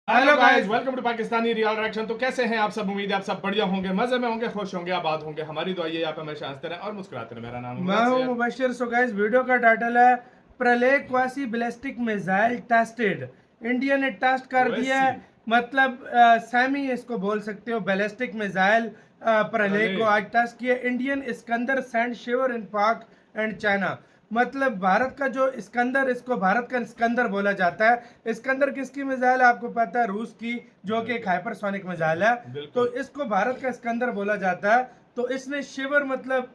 Hello guys, welcome to Pakistani real reaction. तो कैसे हैं आप सब? उम्मीद है आप सब बढ़िया होंगे, मजे में होंगे, खुश होंगे, आबाद होंगे। हमारी दुआ ये आप हमेशा हंसते रहें और मुस्कुराते रहें। मेरा नाम मैं हूं मुबशिर। सो गाइस, वीडियो का टाइटल है प्रलय quasi ballistic missile tested. India ने टेस्ट कर दिया है, मतलब सेमी इसको बोल सकते हो। बैलिस्टिक मिसाइल प्रलय को आज टेस्ट किया। इंडियन इस्कंदर सेंड शिवर इन पाक एंड चाइना। मतलब भारत का जो इस्कंदर, इसको भारत का इस्कंदर बोला जाता है। इस्कंदर किसकी मिसाइल है आपको पता है? रूस की, जो कि एक हाइपरसोनिक मिसाइल है। तो इसको भारत का इस्कंदर बोला जाता है। तो इसने शिवर मतलब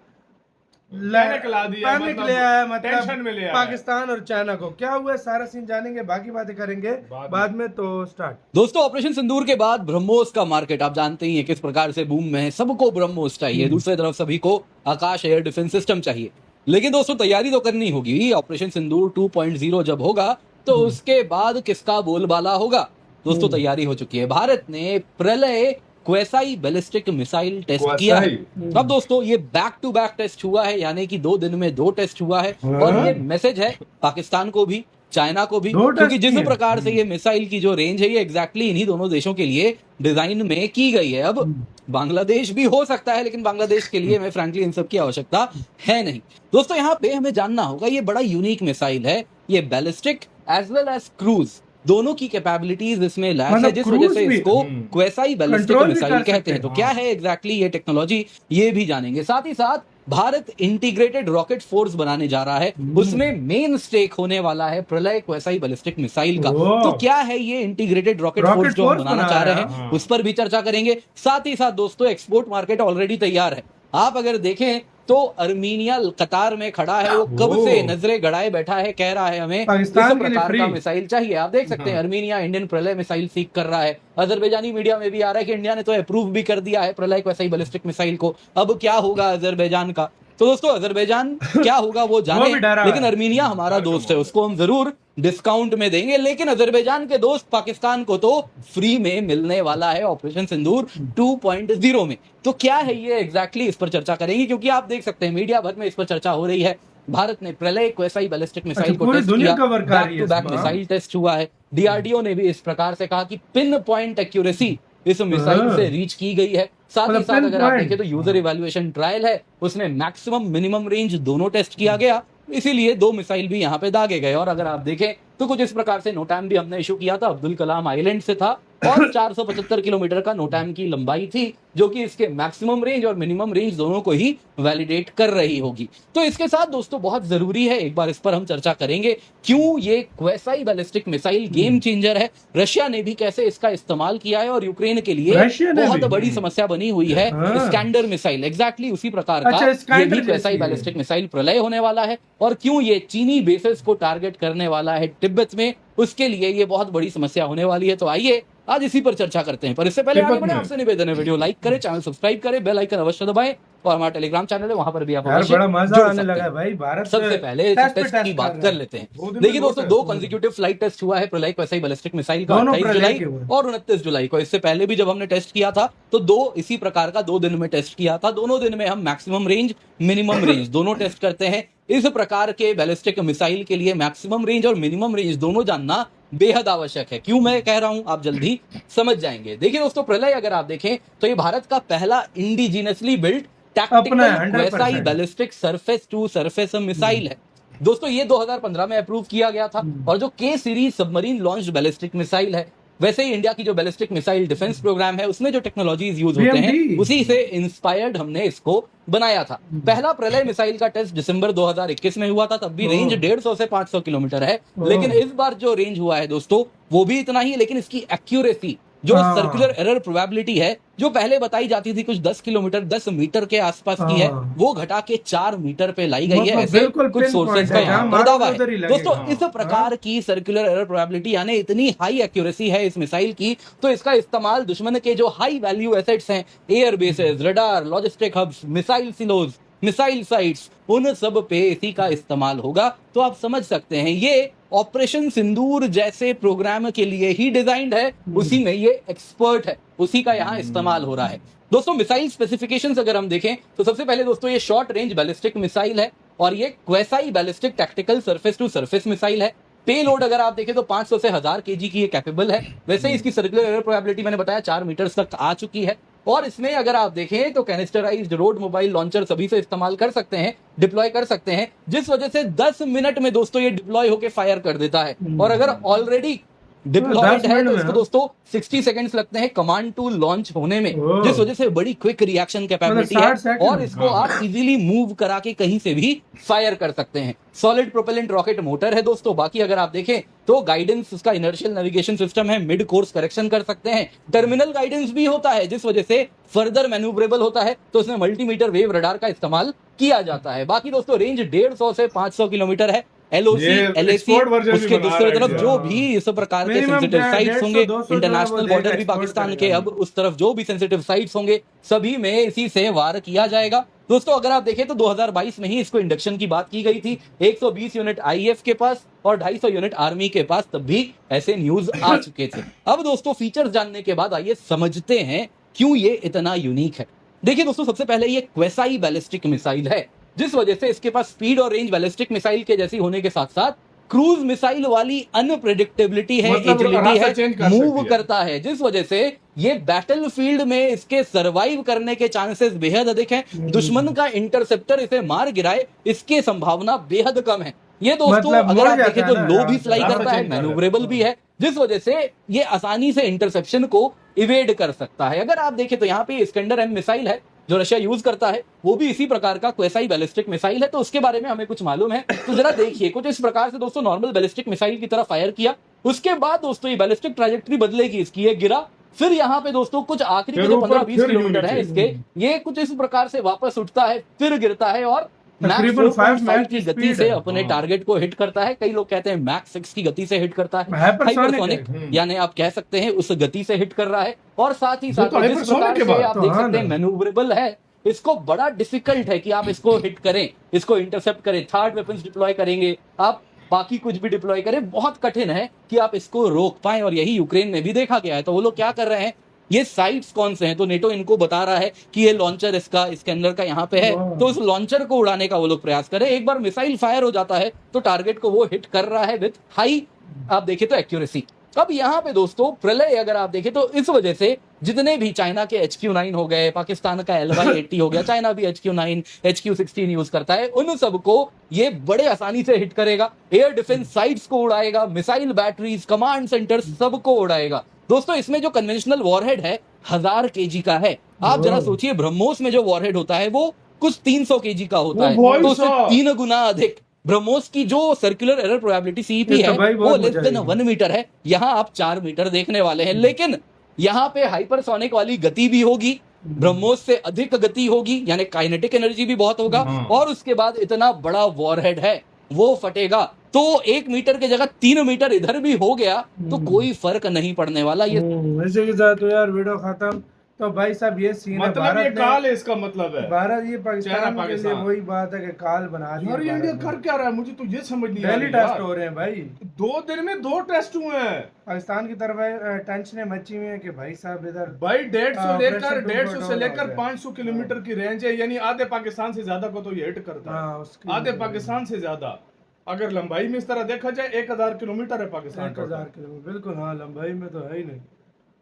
पैनिक ला दिया, पैनिक ले आया, मतलब टेंशन में ले आया पाकिस्तान और चाइना को। क्या हुआ सारा सीन जानेंगे, बाकी बातें करेंगे बाद में। तो स्टार्ट। दोस्तों, ऑपरेशन सिंदूर के बाद ब्रह्मोस का मार्केट आप जानते ही हैं किस प्रकार से बूम में है। सबको ब्रह्मोस चाहिए, दूसरी तरफ सभी को आकाश एयर डिफेंस सिस्टम चाहिए। लेकिन दोस्तों, तैयारी तो करनी होगी। ऑपरेशन सिंदूर 2.0 जब होगा तो उसके बाद किसका बोलबाला होगा? दोस्तों, तैयारी हो चुकी है। भारत ने Pralay quasi ballistic missile test किया है। अब दोस्तों, ये बैक टू बैक टेस्ट हुआ है, यानी कि 2 दिन में 2 टेस्ट हुआ है। और ये मैसेज है पाकिस्तान को भी, चाइना को भी, क्योंकि जिस प्रकार से ये मिसाइल की जो रेंज है, ये एग्जैक्टली इन्हीं दोनों देशों के लिए डिजाइन में की गई है। अब बांग्लादेश भी हो सकता है, लेकिन बांग्लादेश के लिए मैं फ्रैंकली इन सब की आवश्यकता है नहीं। दोस्तों, यहाँ पे हमें जानना होगा, ये बड़ा यूनिक मिसाइल है। ये ballistic as well as cruise दोनों की कैपेबिलिटीज इसमें लैस है, जिस वजह से इसको क्वेसाई बैलिस्टिक मिसाइल कहते हैं। तो क्या है एग्जैक्टली ये टेक्नोलॉजी, ये भी जानेंगे। साथ ही साथ भारत इंटीग्रेटेड रॉकेट फोर्स बनाने जा रहा है, उसमें मेन स्टेक होने वाला है प्रलय क्वेसाई बैलिस्टिक मिसाइल का। तो क्या है ये इंटीग्रेटेड रॉकेट फोर्स जो हम बनाना चाह रहे हैं, उस पर भी चर्चा करेंगे। साथ ही साथ दोस्तों, एक्सपोर्ट मार्केट ऑलरेडी तैयार है। आप अगर देखें तो अर्मीनिया कतार में खड़ा है, वो कब से नजरें गड़ाए बैठा है, कह रहा है हमें इस प्रकार का मिसाइल चाहिए। आप देख सकते हैं अर्मीनिया इंडियन प्रलय मिसाइल सीख कर रहा है। अजरबैजानी मीडिया में भी आ रहा है कि इंडिया ने तो अप्रूव भी कर दिया है प्रलय क्वेसाई बैलिस्टिक मिसाइल को। अब क्या होगा अजरबैजान का? तो दोस्तों, अजरबैजान क्या होगा वो जाने, लेकिन अर्मीनिया हमारा दोस्त है, उसको हम जरूर डिस्काउंट में देंगे। लेकिन अजरबैजान के दोस्त पाकिस्तान को तो फ्री में मिलने वाला है ऑपरेशन सिंदूर 2.0 में। तो क्या है ये एग्जैक्टली, इस पर चर्चा करेंगे, क्योंकि आप देख सकते हैं मीडिया भर में इस पर चर्चा हो रही है। भारत ने प्रलय क्वेसाई बैलिस्टिक मिसाइल को टेस्ट किया, back to back missile test हुआ है। डीआरडीओ ने भी इस प्रकार से कहा कि पिन पॉइंट एक्यूरेसी इस मिसाइल से रीच की गई है। साथ ही साथ अगर आप देखें तो यूजर इवैल्यूएशन ट्रायल है, उसमें मैक्सिमम मिनिमम रेंज दोनों टेस्ट किया गया, इसीलिए 2 मिसाइल भी यहाँ पे दागे गए। और अगर आप देखें तो कुछ इस प्रकार से नोटैम भी हमने इशू किया था, अब्दुल कलाम आइलैंड से था, और 475 किलोमीटर का नोटैम की लंबाई थी, जो कि इसके मैक्सिमम रेंज और मिनिमम रेंज दोनों को ही वैलिडेट कर रही होगी। तो इसके साथ दोस्तों, बहुत जरूरी है, एक बार इस पर हम चर्चा करेंगे, क्यों ये quasi ballistic missile game changer है, रशिया ने भी कैसे इसका इस्तेमाल किया है, और यूक्रेन के लिए बहुत बड़ी समस्या बनी हुई है स्कैंडर मिसाइल। एग्जैक्टली उसी प्रकार का ये भी क्वेसाई बैलिस्टिक मिसाइल प्रलय होने वाला है। और क्यों ये चीनी बेसेस को टारगेट करने वाला है तिब्बत में, उसके लिए ये बहुत बड़ी समस्या होने वाली है। तो आइए आज इसी पर चर्चा करते हैं। पर इससे पहले आगे बढ़े, आपसे निवेदन है, वीडियो लाइक करें, चैनल सब्सक्राइब करें, बेल आइकन अवश्य दबाएं, और हमारा टेलीग्राम चैनल है, वहां पर भी आप बड़ा मजा आने लगा है भाई। भारत सबसे पहले टेस्ट की बात कर लेते हैं। देखिए दोस्तों, 2 कंसेक्यूटिव फ्लाइट टेस्ट हुआ है प्रलय क्वेसाई बैलिस्टिक मिसाइल का, 28 जुलाई और 29 जुलाई को। इससे पहले भी जब हमने टेस्ट किया था तो 2 इसी प्रकार का 2 दिन में टेस्ट किया था। दोनों दिन में हम मैक्सिमम रेंज मिनिमम रेंज दोनों टेस्ट करते हैं। इस प्रकार के बैलिस्टिक मिसाइल के लिए मैक्सिमम रेंज और मिनिमम रेंज दोनों जानना बेहद आवश्यक है। क्यों मैं कह रहा हूं, आप जल्दी समझ जाएंगे। देखिए दोस्तों, प्रलय अगर आप देखें तो ये भारत का पहला indigenously built tactical quasi ballistic surface to surface missile है। दोस्तों, ये 2015 में अप्रूव किया गया था, और जो के series submarine launched ballistic missile है, वैसे ही इंडिया की जो बैलिस्टिक मिसाइल डिफेंस प्रोग्राम है, उसमें जो टेक्नोलॉजीज यूज होते हैं, उसी से इंस्पायर्ड हमने इसको बनाया था। पहला प्रलय मिसाइल का टेस्ट दिसंबर 2021 में हुआ था, तब भी रेंज 150 से 500 किलोमीटर है। लेकिन इस बार जो रेंज हुआ है दोस्तों, वो भी इतना ही, लेकिन इसकी एक्यूरेसी, जो सर्कुलर एरर प्रोबेबिलिटी है, जो पहले बताई जाती थी कुछ 10 किलोमीटर 10 मीटर के आसपास की है, वो घटा के 4 मीटर पे लाई गई है, ऐसे कुछ सोर्सेज का यहाँ पर दावा है। दोस्तों, इस प्रकार की सर्कुलर एरर प्रोबेबिलिटी, यानी इतनी हाई एक्यूरेसी है इस मिसाइल की, तो इसका इस्तेमाल दुश्मन के जो हाई वैल्यू एसेट्स हैं, air bases, radar, logistic hubs, missile silos, missile sites, उन सब पे इसी का इस्तेमाल होगा। तो आप समझ सकते हैं, ये ऑपरेशन सिंदूर जैसे प्रोग्राम के लिए ही डिजाइंड है, उसी में ये एक्सपर्ट है, उसी का यहाँ इस्तेमाल हो रहा है। दोस्तों, मिसाइल स्पेसिफिकेशंस अगर हम देखें तो सबसे पहले दोस्तों, ये शॉर्ट रेंज बैलिस्टिक मिसाइल है, और ये quasi ballistic tactical surface to surface missile है। पेलोड अगर आप देखें तो 500 से 1000 केजी की ये कैपेबल है। वैसे ही इसकी सर्कुलर एयर प्रोबेबिलिटी मैंने बताया 4 मीटर तक आ चुकी है। और इसमें अगर आप देखें तो कैनिस्टराइज्ड रोड मोबाइल लॉन्चर सभी से इस्तेमाल कर सकते हैं, डिप्लॉय कर सकते हैं, जिस वजह से 10 मिनट में दोस्तों ये डिप्लॉय होकर फायर कर देता है। और अगर ऑलरेडी डिप्लॉयड है तो इसको दोस्तों 60 सेकंड्स लगते हैं कमांड टू लॉन्च होने में, जिस वजह से बड़ी क्विक रिएक्शन कैपेबिलिटी है और इसको आप इजीली मूव करा के कहीं से भी फायर कर सकते हैं। सॉलिड प्रोपेलेंट रॉकेट मोटर है दोस्तों। बाकी अगर आप देखें तो गाइडेंस उसका इनर्शियल नेविगेशन सिस्टम है, मिड कोर्स करेक्शन कर सकते हैं, टर्मिनल गाइडेंस भी होता है जिस वजह से फर्दर मैन्यूवरेबल होता है, तो उसमें मल्टीमीटर वेव रडार का इस्तेमाल किया जाता है। बाकी दोस्तों रेंज 150 से 500 किलोमीटर है। LOC, LAC, उसके दूसरी तरफ जो भी इस प्रकार के सेंसिटिव साइट्स होंगे, इंटरनेशनल बॉर्डर भी पाकिस्तान के अब उस तरफ जो भी सेंसिटिव साइट्स होंगे सभी में इसी से वार किया जाएगा। दोस्तों अगर आप देखें तो 2022 में ही इसको इंडक्शन की बात की गई थी। 120 यूनिट IAF के पास और 250 यूनिट आर्मी के पास तब भी ऐसे न्यूज आ चुके थे। अब दोस्तों फीचर्स जानने के बाद आइए समझते हैं क्यों ये इतना यूनिक है। देखिए दोस्तों सबसे पहले ये क्वेसाई बैलिस्टिक मिसाइल है, जिस वजह से इसके पास स्पीड और रेंज बैलिस्टिक मिसाइल के जैसी होने के साथ साथ क्रूज मिसाइल वाली अनप्रेडिक्टेबिलिटी है, एजिलिटी है, मूव करता है, जिस वजह से ये बैटलफील्ड में इसके सरवाइव करने के चांसेस बेहद अधिक हैं। दुश्मन का इंटरसेप्टर इसे मार गिराए इसकी संभावना बेहद कम है। ये दोस्तों अगर आप देखें तो लो भी फ्लाई करता है, मैन्यूवरेबल भी है, जिस वजह से ये आसानी से इंटरसेप्शन को इवेड कर सकता है। अगर आप देखें तो यहाँ पे इस्कंदर M मिसाइल है जो रशिया यूज करता है, वो भी इसी प्रकार का क्वेसाई बैलिस्टिक मिसाइल है, तो उसके बारे में हमें कुछ मालूम है। तो जरा देखिए कुछ इस प्रकार से दोस्तों नॉर्मल बैलिस्टिक मिसाइल की तरह फायर किया, उसके बाद दोस्तों ये बैलिस्टिक ट्रैजेक्टरी बदलेगी इसकी, ये गिरा, फिर यहाँ पे दोस्तों कुछ आखिरी के जो 15-20 किलोमीटर है इसके, ये कुछ इस प्रकार से वापस उठता है, फिर गिरता है और तकरीबन 5 मैच की गति से अपने टारगेट को हिट करता है। कई लोग कहते हैं मैक्स 6 की गति से हिट करता है, हाइपरसोनिक यानी आप कह सकते हैं उस गति से हिट कर रहा है। और साथ ही साथ जिस प्रकार से आप देख सकते हैं मैन्यूवरेबल है, इसको बड़ा डिफिकल्ट है कि आप इसको हिट करें, इसको इंटरसेप्ट करें। थर्ड वेपन्स डिप्लॉय करेंगे आप, बाकी कुछ भी डिप्लॉय करें, बहुत कठिन है कि आप इसको रोक पाएं। और यही यूक्रेन में भी देखा गया है। तो वो लोग क्या कर रहे हैं, ये साइट्स कौन से हैं, तो नेटो इनको बता रहा है कि ये लॉन्चर इसका इस्कैंडर का यहाँ पे है, तो उस लॉन्चर को उड़ाने का वो लोग प्रयास करें। एक बार मिसाइल फायर हो जाता है तो टारगेट को वो हिट कर रहा है विद हाई आप देखें तो एक्यूरेसी। अब यहाँ पे दोस्तों प्रलय अगर आप देखें तो इस वजह से जितने भी चाइना के HQ-9 हो गए, पाकिस्तान का LY-80 हो गया, चाइना भी HQ-9 HQ-16 यूज करता है, उन सबको ये बड़े आसानी से हिट करेगा। एयर डिफेंस साइट्स को उड़ाएगा, मिसाइल बैटरीज, कमांड सेंटर सबको उड़ाएगा। दोस्तों इसमें जो कन्वेंशनल वॉरहेड है 1000 केजी का है। आप जरा सोचिए ब्रह्मोस में जो वॉरहेड होता है वो कुछ 300 केजी का होता है, तो उससे 3 गुना अधिक। ब्रह्मोस की जो सर्कुलर एरर प्रोबेबिलिटी CEP है वो लेस देन 1 मीटर है, यहाँ आप 4 मीटर देखने वाले हैं। लेकिन यहाँ पे हाइपरसोनिक वाली गति भी होगी, ब्रह्मोस से अधिक गति होगी, यानी काइनेटिक एनर्जी भी बहुत होगा, और उसके बाद इतना बड़ा वॉरहेड है वो फटेगा। तो 1 मीटर की जगह 3 मीटर इधर भी हो गया तो कोई फर्क नहीं पड़ने वाला। ये वैसे के साथ तो यार वीडियो खत्म। तो भाई साहब ये सीन मतलब है, ये काल है, इसका मतलब है भारत ये पाकिस्तान के लिए वही बात है कि काल बना दिया। यार ये इंडिया कर क्या रहा है, मुझे तो ये समझ नहीं आ डेली टेस्ट हो रहे हैं भाई, 2 दिन में 2 टेस्ट हुए हैं। पाकिस्तान की तरफ टेंशन मची हुई है कि भाई साहब इधर भाई 150 से लेकर 500 किलोमीटर की रेंज है, यानी आधे पाकिस्तान से ज्यादा को तो ये हिट करता है, आधे पाकिस्तान से ज्यादा। अगर लंबाई में इस तरह देखा जाए 1000 किलोमीटर है पाकिस्तान, 1000 किलोमीटर बिल्कुल। हाँ लंबाई में तो है ही नहीं,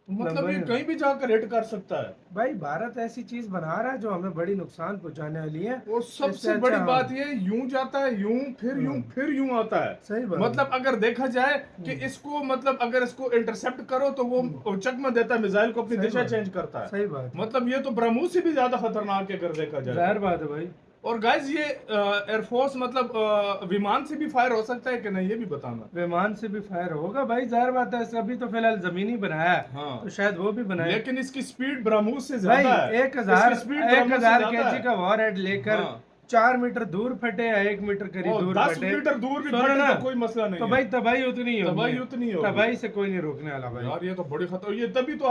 मतलब ये कहीं भी जाकर हिट कर सकता है। भाई भारत ऐसी चीज बना रहा है जो हमें बड़ी नुकसान पहुंचाने वाली है। और सबसे बड़ी बात ये यूं जाता है, यूं फिर यूं आता है। सही बात। मतलब अगर देखा जाए कि इसको मतलब अगर इसको इंटरसेप्ट करो तो वो चकमा देता है, मिसाइल को अपनी दिशा चेंज करता है। सही बात। मतलब ये तो ब्रह्मोस से भी ज्यादा खतरनाक है अगर देखा जाए, जाहिर बात है भाई। और गाइस ये एयरफोर्स मतलब विमान से भी फायर हो सकता है कि नहीं, ये भी बताना। विमान से भी फायर होगा भाई, जाहिर बात है। अभी तो फिलहाल जमीनी बनाया है, हाँ। तो शायद वो भी बनाए, लेकिन इसकी स्पीड ब्रह्मोस से ज्यादा है। 1000 केजी का वॉरहेड लेकर 4 मीटर दूर फटे या 1 मीटर करीब दूर 10 फटे, मीटर दूर भी फटे तो कोई मसला नहीं तो भाई तबाही उतनी ही होगी, तबाही से कोई नहीं रोकने वाला भाई। यार ये तो बड़ी खतर, ये तभी तो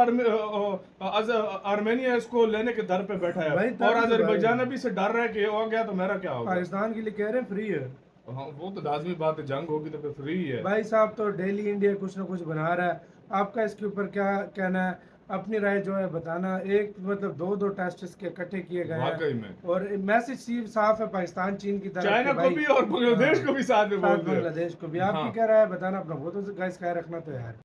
आर्मेनिया इसको लेने के दर पे बैठा है, और अजरबैजान अभी से डर रहा है कि हो गया तो मेरा क्या होगा। पाकिस्तान के लिए कह रहे हैं फ्री है। हाँ वो तो लाजमी बात है, जंग होगी तो फिर फ्री है भाई साहब। तो डेली इंडिया कुछ ना कुछ बना रहा है, आपका इसके ऊपर क्या कहना है अपनी राय जो है बताना। एक मतलब दो टेस्ट इसके इकट्ठे किए गए वाकई हैं में। और मैसेज साफ है पाकिस्तान चीन की तरफ चाइना कि को भाई, भी और बांग्लादेश को भी साथ में बोल साथ दिया। बांग्लादेश को भी। आपकी हाँ। क्या राय है बताना अपना, वो तो गाइस ख्याल रखना तो यार।